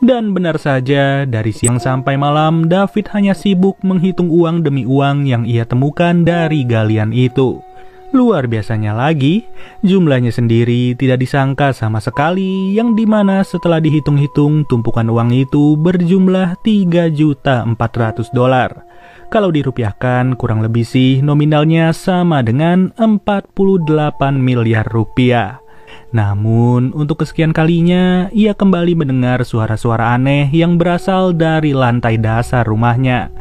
Dan benar saja, dari siang sampai malam, David hanya sibuk menghitung uang demi uang yang ia temukan dari galian itu. Luar biasanya lagi, jumlahnya sendiri tidak disangka sama sekali, yang dimana setelah dihitung-hitung, tumpukan uang itu berjumlah $3.400.000. Kalau dirupiahkan, kurang lebih sih nominalnya sama dengan 48 miliar rupiah. Namun, untuk kesekian kalinya, ia kembali mendengar suara-suara aneh yang berasal dari lantai dasar rumahnya.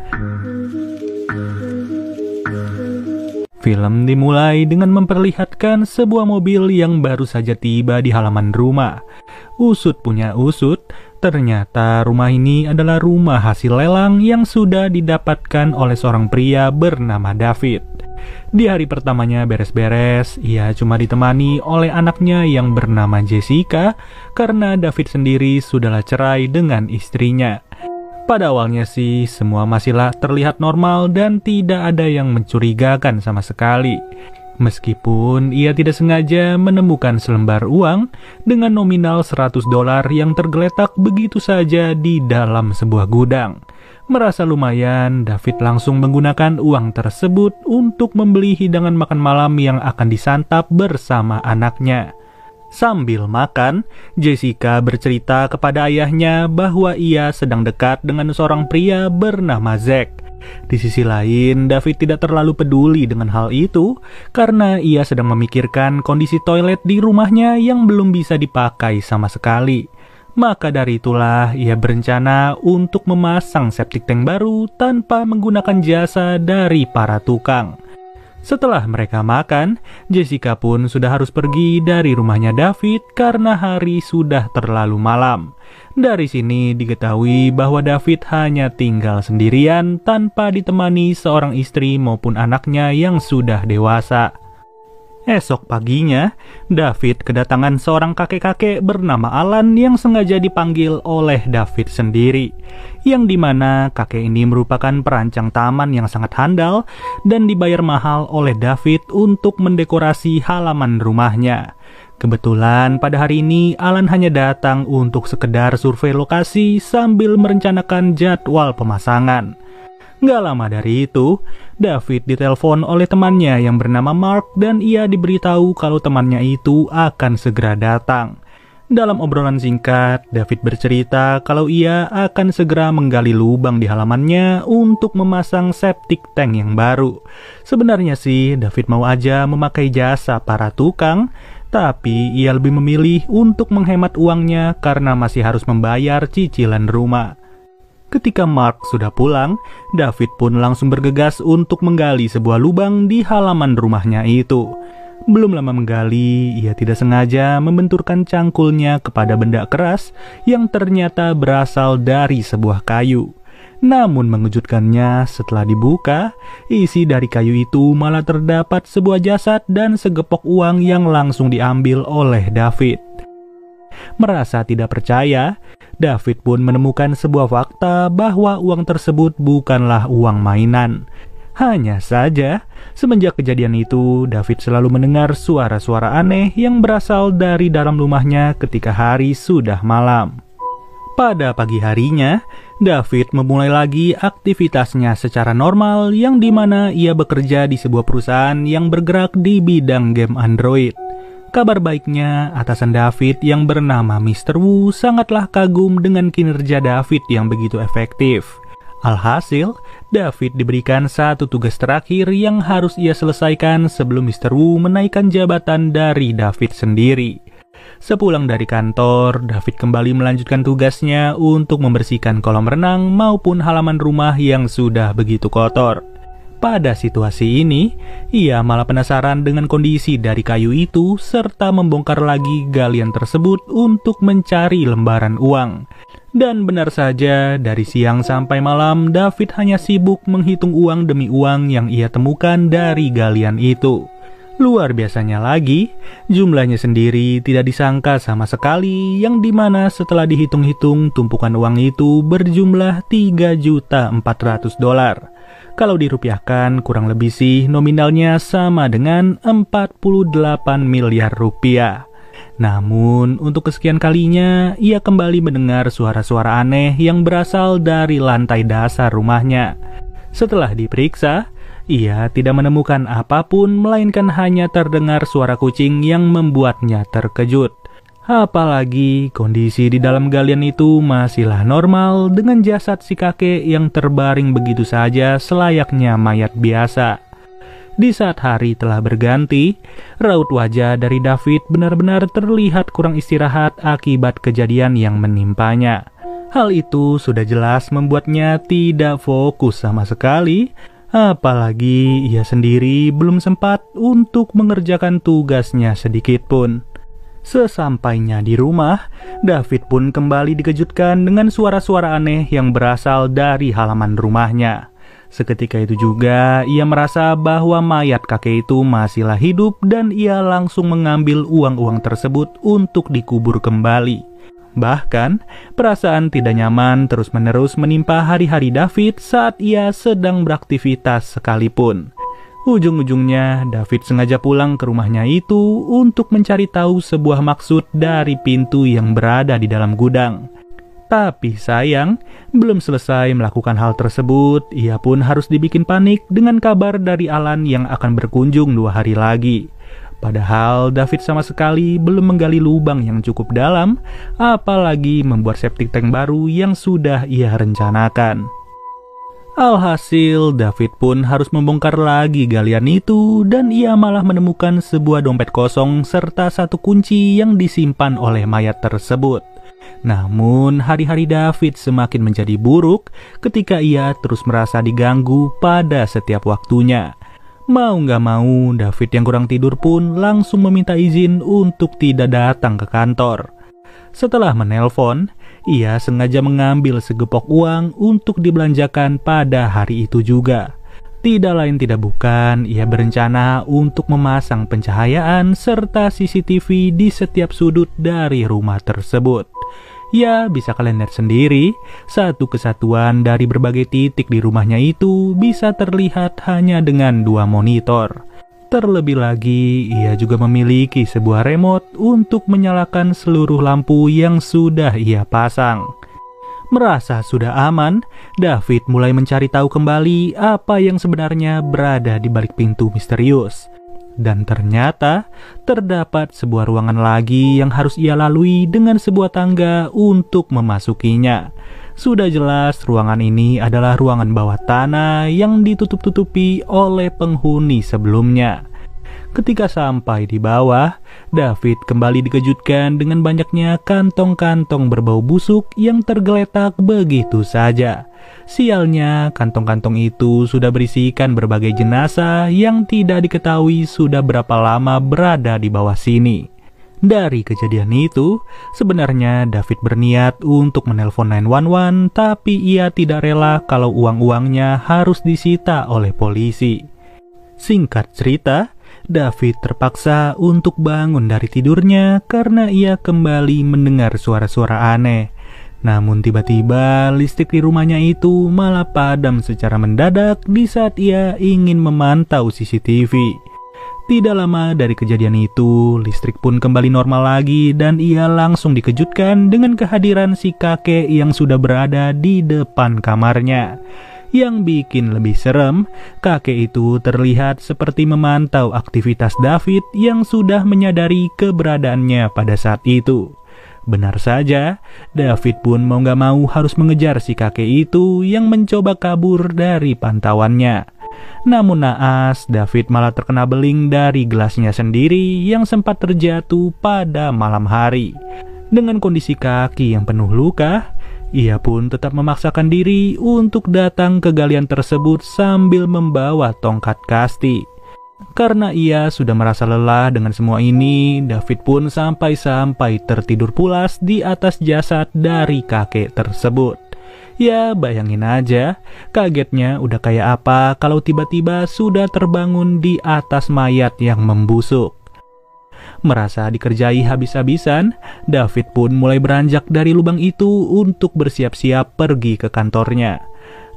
Film dimulai dengan memperlihatkan sebuah mobil yang baru saja tiba di halaman rumah. Usut punya usut, ternyata rumah ini adalah rumah hasil lelang yang sudah didapatkan oleh seorang pria bernama David. Di hari pertamanya beres-beres, ia cuma ditemani oleh anaknya yang bernama Jessica karena David sendiri sudahlah cerai dengan istrinya. Pada awalnya sih, semua masihlah terlihat normal dan tidak ada yang mencurigakan sama sekali. Meskipun ia tidak sengaja menemukan selembar uang dengan nominal $100 yang tergeletak begitu saja di dalam sebuah gudang. Merasa lumayan, David langsung menggunakan uang tersebut untuk membeli hidangan makan malam yang akan disantap bersama anaknya. Sambil makan, Jessica bercerita kepada ayahnya bahwa ia sedang dekat dengan seorang pria bernama Zack. Di sisi lain, David tidak terlalu peduli dengan hal itu karena ia sedang memikirkan kondisi toilet di rumahnya yang belum bisa dipakai sama sekali. Maka dari itulah ia berencana untuk memasang septic tank baru tanpa menggunakan jasa dari para tukang. Setelah mereka makan, Jessica pun sudah harus pergi dari rumahnya David karena hari sudah terlalu malam. Dari sini diketahui bahwa David hanya tinggal sendirian tanpa ditemani seorang istri maupun anaknya yang sudah dewasa. Esok paginya, David kedatangan seorang kakek-kakek bernama Alan yang sengaja dipanggil oleh David sendiri. Yang dimana kakek ini merupakan perancang taman yang sangat handal dan dibayar mahal oleh David untuk mendekorasi halaman rumahnya. Kebetulan pada hari ini Alan hanya datang untuk sekedar survei lokasi sambil merencanakan jadwal pemasangan. Gak lama dari itu, David ditelepon oleh temannya yang bernama Mark dan ia diberitahu kalau temannya itu akan segera datang. Dalam obrolan singkat, David bercerita kalau ia akan segera menggali lubang di halamannya untuk memasang septic tank yang baru. Sebenarnya sih, David mau aja memakai jasa para tukang, tapi ia lebih memilih untuk menghemat uangnya karena masih harus membayar cicilan rumah. Ketika Mark sudah pulang, David pun langsung bergegas untuk menggali sebuah lubang di halaman rumahnya itu. Belum lama menggali, ia tidak sengaja membenturkan cangkulnya kepada benda keras yang ternyata berasal dari sebuah kayu. Namun mengejutkannya, setelah dibuka, isi dari kayu itu malah terdapat sebuah jasad dan segepok uang yang langsung diambil oleh David. Merasa tidak percaya, David pun menemukan sebuah fakta bahwa uang tersebut bukanlah uang mainan. Hanya saja, semenjak kejadian itu, David selalu mendengar suara-suara aneh yang berasal dari dalam rumahnya ketika hari sudah malam. Pada pagi harinya, David memulai lagi aktivitasnya secara normal yang dimana ia bekerja di sebuah perusahaan yang bergerak di bidang game Android. Kabar baiknya, atasan David yang bernama Mr. Wu sangatlah kagum dengan kinerja David yang begitu efektif. Alhasil, David diberikan satu tugas terakhir yang harus ia selesaikan sebelum Mr. Wu menaikkan jabatan dari David sendiri. Sepulang dari kantor, David kembali melanjutkan tugasnya untuk membersihkan kolam renang maupun halaman rumah yang sudah begitu kotor. Pada situasi ini, ia malah penasaran dengan kondisi dari kayu itu serta membongkar lagi galian tersebut untuk mencari lembaran uang. Dan benar saja, dari siang sampai malam, David hanya sibuk menghitung uang demi uang yang ia temukan dari galian itu. Luar biasanya lagi, jumlahnya sendiri tidak disangka sama sekali, yang dimana setelah dihitung-hitung, tumpukan uang itu berjumlah $3.400.000. Kalau dirupiahkan, kurang lebih sih nominalnya sama dengan 48 miliar rupiah. Namun, untuk kesekian kalinya, ia kembali mendengar suara-suara aneh yang berasal dari lantai dasar rumahnya. Setelah diperiksa, ia tidak menemukan apapun, melainkan hanya terdengar suara kucing yang membuatnya terkejut. Apalagi kondisi di dalam galian itu masihlah normal dengan jasad si kakek yang terbaring begitu saja selayaknya mayat biasa. Di saat hari telah berganti, raut wajah dari David benar-benar terlihat kurang istirahat akibat kejadian yang menimpanya. Hal itu sudah jelas membuatnya tidak fokus sama sekali, apalagi ia sendiri belum sempat untuk mengerjakan tugasnya sedikit pun. Sesampainya di rumah, David pun kembali dikejutkan dengan suara-suara aneh yang berasal dari halaman rumahnya. Seketika itu juga, ia merasa bahwa mayat kakek itu masihlah hidup dan ia langsung mengambil uang-uang tersebut untuk dikubur kembali. Bahkan, perasaan tidak nyaman terus-menerus menimpa hari-hari David saat ia sedang beraktivitas sekalipun. Ujung-ujungnya, David sengaja pulang ke rumahnya itu untuk mencari tahu sebuah maksud dari pintu yang berada di dalam gudang. Tapi sayang, belum selesai melakukan hal tersebut, ia pun harus dibikin panik dengan kabar dari Alan yang akan berkunjung 2 hari lagi. Padahal David sama sekali belum menggali lubang yang cukup dalam, apalagi membuat septic tank baru yang sudah ia rencanakan. Alhasil, David pun harus membongkar lagi galian itu dan ia malah menemukan sebuah dompet kosong serta 1 kunci yang disimpan oleh mayat tersebut. Namun, hari-hari David semakin menjadi buruk ketika ia terus merasa diganggu pada setiap waktunya. Mau nggak mau, David yang kurang tidur pun langsung meminta izin untuk tidak datang ke kantor. Setelah menelpon, ia sengaja mengambil segepok uang untuk dibelanjakan pada hari itu juga. Tidak lain tidak bukan, ia berencana untuk memasang pencahayaan serta CCTV di setiap sudut dari rumah tersebut. Ya, bisa kalian lihat sendiri, satu kesatuan dari berbagai titik di rumahnya itu bisa terlihat hanya dengan 2 monitor. Terlebih lagi, ia juga memiliki sebuah remote untuk menyalakan seluruh lampu yang sudah ia pasang. Merasa sudah aman, David mulai mencari tahu kembali apa yang sebenarnya berada di balik pintu misterius. Dan ternyata, terdapat sebuah ruangan lagi yang harus ia lalui dengan sebuah tangga untuk memasukinya. Sudah jelas ruangan ini adalah ruangan bawah tanah yang ditutup-tutupi oleh penghuni sebelumnya. Ketika sampai di bawah, David kembali dikejutkan dengan banyaknya kantong-kantong berbau busuk yang tergeletak begitu saja. Sialnya, kantong-kantong itu sudah berisikan berbagai jenazah yang tidak diketahui sudah berapa lama berada di bawah sini. Dari kejadian itu, sebenarnya David berniat untuk menelpon 911, tapi ia tidak rela kalau uang-uangnya harus disita oleh polisi. Singkat cerita, David terpaksa untuk bangun dari tidurnya karena ia kembali mendengar suara-suara aneh. Namun tiba-tiba listrik di rumahnya itu malah padam secara mendadak di saat ia ingin memantau CCTV. Tidak lama dari kejadian itu, listrik pun kembali normal lagi dan ia langsung dikejutkan dengan kehadiran si kakek yang sudah berada di depan kamarnya. Yang bikin lebih serem, kakek itu terlihat seperti memantau aktivitas David yang sudah menyadari keberadaannya pada saat itu. Benar saja, David pun mau gak mau harus mengejar si kakek itu yang mencoba kabur dari pantauannya. Namun naas, David malah terkena beling dari gelasnya sendiri yang sempat terjatuh pada malam hari. Dengan kondisi kaki yang penuh luka, ia pun tetap memaksakan diri untuk datang ke galian tersebut sambil membawa tongkat kasti. Karena ia sudah merasa lelah dengan semua ini, David pun sampai-sampai tertidur pulas di atas jasad dari kakek tersebut. Ya, bayangin aja, kagetnya udah kayak apa kalau tiba-tiba sudah terbangun di atas mayat yang membusuk. Merasa dikerjai habis-habisan, David pun mulai beranjak dari lubang itu untuk bersiap-siap pergi ke kantornya.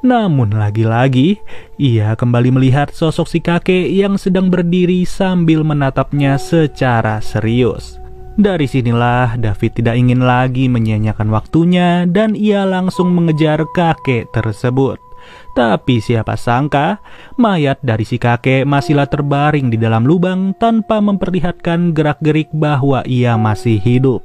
Namun lagi-lagi, ia kembali melihat sosok si kakek yang sedang berdiri sambil menatapnya secara serius. Dari sinilah David tidak ingin lagi menyia-nyiakan waktunya dan ia langsung mengejar kakek tersebut. Tapi siapa sangka, mayat dari si kakek masihlah terbaring di dalam lubang tanpa memperlihatkan gerak-gerik bahwa ia masih hidup.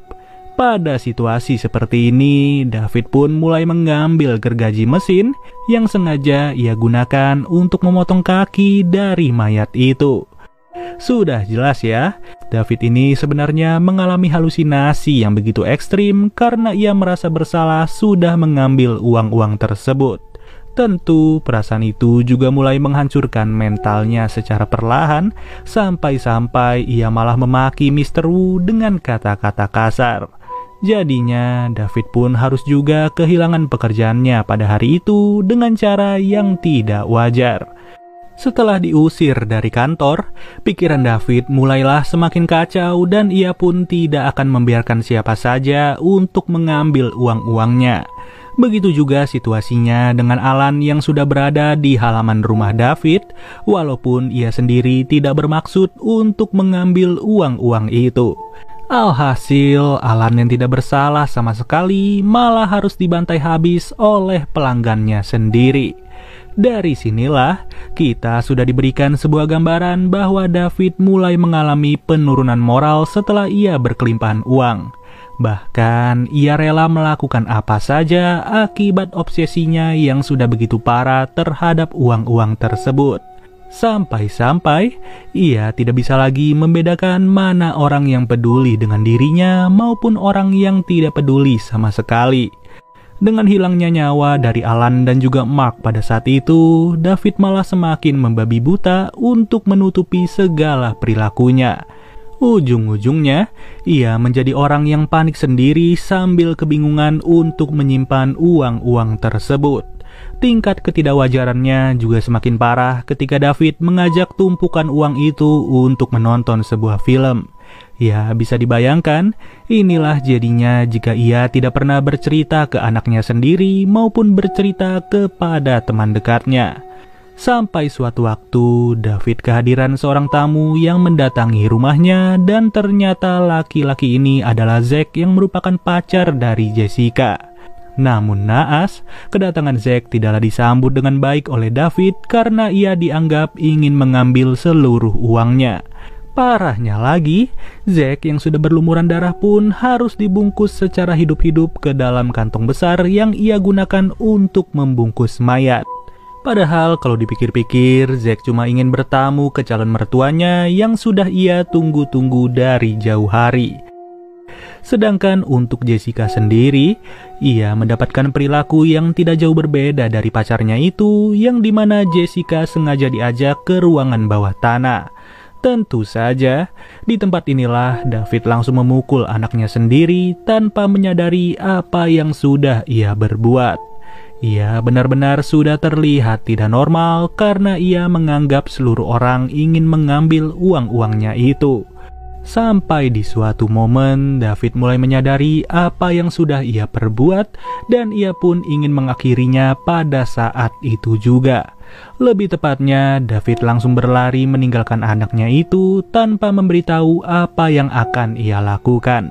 Pada situasi seperti ini, David pun mulai mengambil gergaji mesin yang sengaja ia gunakan untuk memotong kaki dari mayat itu. Sudah jelas ya, David ini sebenarnya mengalami halusinasi yang begitu ekstrim karena ia merasa bersalah sudah mengambil uang-uang tersebut. Tentu perasaan itu juga mulai menghancurkan mentalnya secara perlahan, sampai-sampai ia malah memaki Mr. Wu dengan kata-kata kasar. Jadinya David pun harus juga kehilangan pekerjaannya pada hari itu dengan cara yang tidak wajar. Setelah diusir dari kantor, pikiran David mulailah semakin kacau dan ia pun tidak akan membiarkan siapa saja untuk mengambil uang-uangnya. Begitu juga situasinya dengan Alan yang sudah berada di halaman rumah David, walaupun ia sendiri tidak bermaksud untuk mengambil uang-uang itu. Alhasil, Alan yang tidak bersalah sama sekali malah harus dibantai habis oleh pelanggannya sendiri. Dari sinilah kita sudah diberikan sebuah gambaran bahwa David mulai mengalami penurunan moral setelah ia berkelimpahan uang. Bahkan ia rela melakukan apa saja akibat obsesinya yang sudah begitu parah terhadap uang-uang tersebut. Sampai-sampai ia tidak bisa lagi membedakan mana orang yang peduli dengan dirinya maupun orang yang tidak peduli sama sekali. Dengan hilangnya nyawa dari Alan dan juga Mark pada saat itu, David malah semakin membabi buta untuk menutupi segala perilakunya. Ujung-ujungnya, ia menjadi orang yang panik sendiri sambil kebingungan untuk menyimpan uang-uang tersebut. Tingkat ketidakwajarannya juga semakin parah ketika David mengajak tumpukan uang itu untuk menonton sebuah film. Ya, bisa dibayangkan, inilah jadinya jika ia tidak pernah bercerita ke anaknya sendiri maupun bercerita kepada teman dekatnya. Sampai suatu waktu, David kehadiran seorang tamu yang mendatangi rumahnya dan ternyata laki-laki ini adalah Zack yang merupakan pacar dari Jessica. Namun naas, kedatangan Zack tidaklah disambut dengan baik oleh David karena ia dianggap ingin mengambil seluruh uangnya. Parahnya lagi, Zack yang sudah berlumuran darah pun harus dibungkus secara hidup-hidup ke dalam kantong besar yang ia gunakan untuk membungkus mayat. Padahal kalau dipikir-pikir, Zack cuma ingin bertamu ke calon mertuanya yang sudah ia tunggu-tunggu dari jauh hari. Sedangkan untuk Jessica sendiri, ia mendapatkan perilaku yang tidak jauh berbeda dari pacarnya itu, yang dimana Jessica sengaja diajak ke ruangan bawah tanah. Tentu saja, di tempat inilah David langsung memukul anaknya sendiri tanpa menyadari apa yang sudah ia berbuat. Ia benar-benar sudah terlihat tidak normal karena ia menganggap seluruh orang ingin mengambil uang-uangnya itu. Sampai di suatu momen, David mulai menyadari apa yang sudah ia perbuat dan ia pun ingin mengakhirinya pada saat itu juga. Lebih tepatnya, David langsung berlari meninggalkan anaknya itu tanpa memberitahu apa yang akan ia lakukan.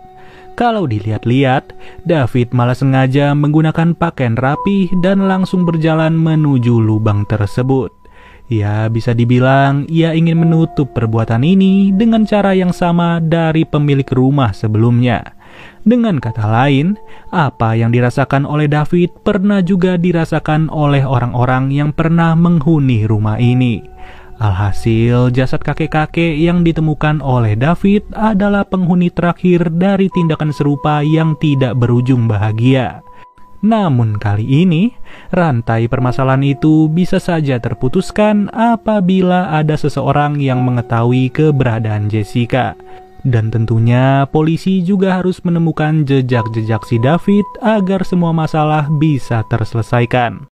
Kalau dilihat-lihat, David malah sengaja menggunakan pakaian rapih dan langsung berjalan menuju lubang tersebut. Ya, bisa dibilang ia ingin menutup perbuatan ini dengan cara yang sama dari pemilik rumah sebelumnya. Dengan kata lain, apa yang dirasakan oleh David pernah juga dirasakan oleh orang-orang yang pernah menghuni rumah ini. Alhasil, jasad kakek-kakek yang ditemukan oleh David adalah penghuni terakhir dari tindakan serupa yang tidak berujung bahagia. Namun kali ini, rantai permasalahan itu bisa saja terputuskan apabila ada seseorang yang mengetahui keberadaan Jessica. Dan tentunya polisi juga harus menemukan jejak-jejak si David agar semua masalah bisa terselesaikan.